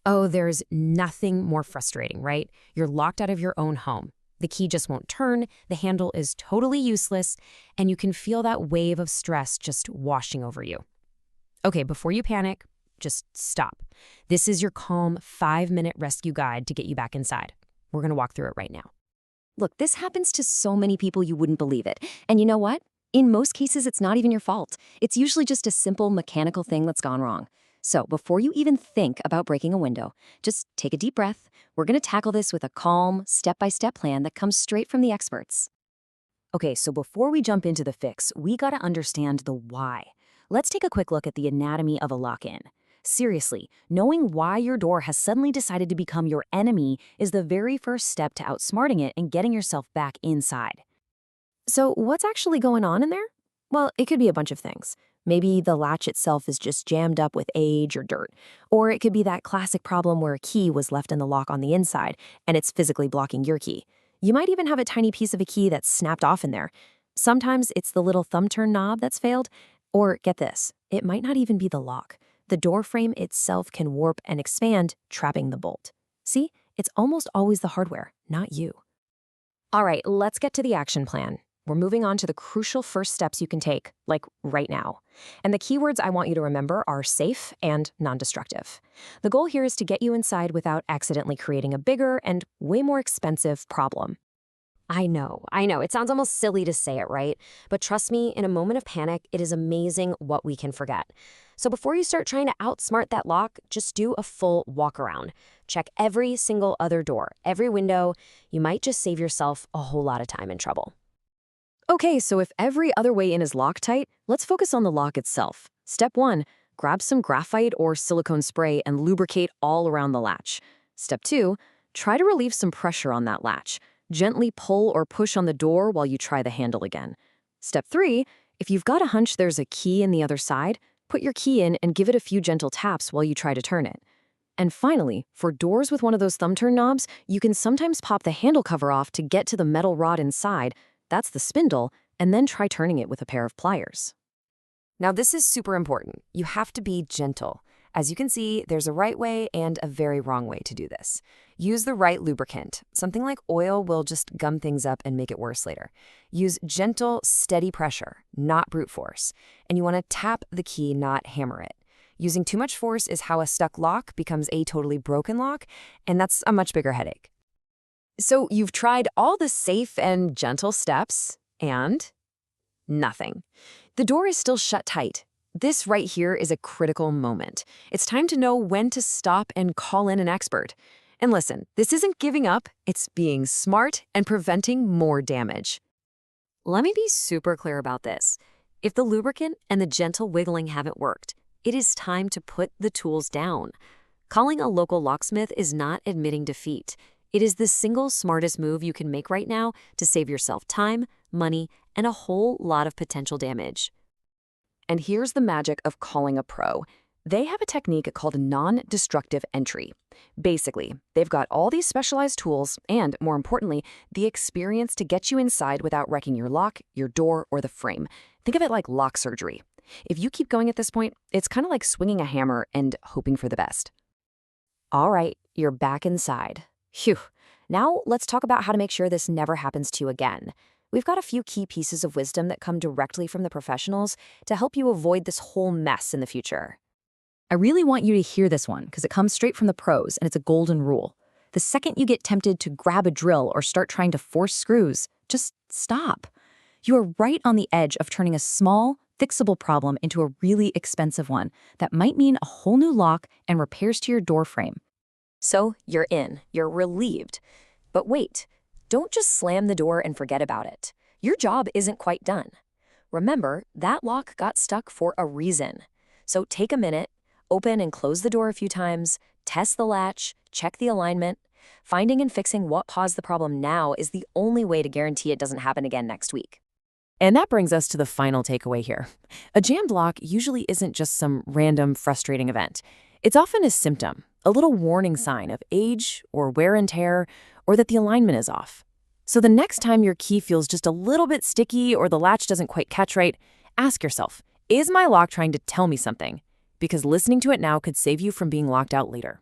Oh, there's nothing more frustrating, right? You're locked out of your own home. The key just won't turn, the handle is totally useless, and you can feel that wave of stress just washing over you. Okay, before you panic, just stop. This is your calm 5-minute rescue guide to get you back inside. We're going to walk through it right now. Look, this happens to so many people you wouldn't believe it. And you know what? In most cases, it's not even your fault. It's usually just a simple mechanical thing that's gone wrong. So before you even think about breaking a window, just take a deep breath. We're going to tackle this with a calm, step-by-step plan that comes straight from the experts. Okay, so before we jump into the fix, we got to understand the why. Let's take a quick look at the anatomy of a lock-in. Seriously, knowing why your door has suddenly decided to become your enemy is the very first step to outsmarting it and getting yourself back inside. So what's actually going on in there? Well, it could be a bunch of things. Maybe the latch itself is just jammed up with age or dirt. Or it could be that classic problem where a key was left in the lock on the inside and it's physically blocking your key. You might even have a tiny piece of a key that's snapped off in there. Sometimes it's the little thumb turn knob that's failed. Or get this, it might not even be the lock. The door frame itself can warp and expand, trapping the bolt. See, it's almost always the hardware, not you. All right, let's get to the action plan. We're moving on to the crucial first steps you can take, like right now. And the keywords I want you to remember are safe and non-destructive. The goal here is to get you inside without accidentally creating a bigger and way more expensive problem. I know. It sounds almost silly to say it, right? But trust me, in a moment of panic, it is amazing what we can forget. So before you start trying to outsmart that lock, just do a full walk around. Check every single other door, every window. You might just save yourself a whole lot of time and trouble. Okay, so if every other way in is Loctite, let's focus on the lock itself. Step 1, grab some graphite or silicone spray and lubricate all around the latch. Step 2, try to relieve some pressure on that latch. Gently pull or push on the door while you try the handle again. Step 3, if you've got a hunch there's a key in the other side, put your key in and give it a few gentle taps while you try to turn it. And finally, for doors with one of those thumb turn knobs, you can sometimes pop the handle cover off to get to the metal rod inside, that's the spindle, and then try turning it with a pair of pliers. Now this is super important. You have to be gentle. As you can see, there's a right way and a very wrong way to do this. Use the right lubricant. Something like oil will just gum things up and make it worse later. Use gentle, steady pressure, not brute force. And you want to tap the key, not hammer it. Using too much force is how a stuck lock becomes a totally broken lock, and that's a much bigger headache. So you've tried all the safe and gentle steps, and nothing. The door is still shut tight. This right here is a critical moment. It's time to know when to stop and call in an expert. And listen, this isn't giving up, it's being smart and preventing more damage. Let me be super clear about this. If the lubricant and the gentle wiggling haven't worked, it is time to put the tools down. Calling a local locksmith is not admitting defeat. It is the single smartest move you can make right now to save yourself time, money, and a whole lot of potential damage. And here's the magic of calling a pro. They have a technique called non-destructive entry. Basically, they've got all these specialized tools and, more importantly, the experience to get you inside without wrecking your lock, your door, or the frame. Think of it like lock surgery. If you keep going at this point, it's kind of like swinging a hammer and hoping for the best. All right, you're back inside. Phew. Now let's talk about how to make sure this never happens to you again. We've got a few key pieces of wisdom that come directly from the professionals to help you avoid this whole mess in the future. I really want you to hear this one because it comes straight from the pros and it's a golden rule. The second you get tempted to grab a drill or start trying to force screws, just stop. You are right on the edge of turning a small, fixable problem into a really expensive one that might mean a whole new lock and repairs to your door frame. So you're in, you're relieved. But wait, don't just slam the door and forget about it. Your job isn't quite done. Remember, that lock got stuck for a reason. So take a minute, open and close the door a few times, test the latch, check the alignment. Finding and fixing what caused the problem now is the only way to guarantee it doesn't happen again next week. And that brings us to the final takeaway here. A jammed lock usually isn't just some random frustrating event. It's often a symptom, a little warning sign of age or wear and tear, or that the alignment is off. So the next time your key feels just a little bit sticky or the latch doesn't quite catch right, ask yourself, is my lock trying to tell me something? Because listening to it now could save you from being locked out later.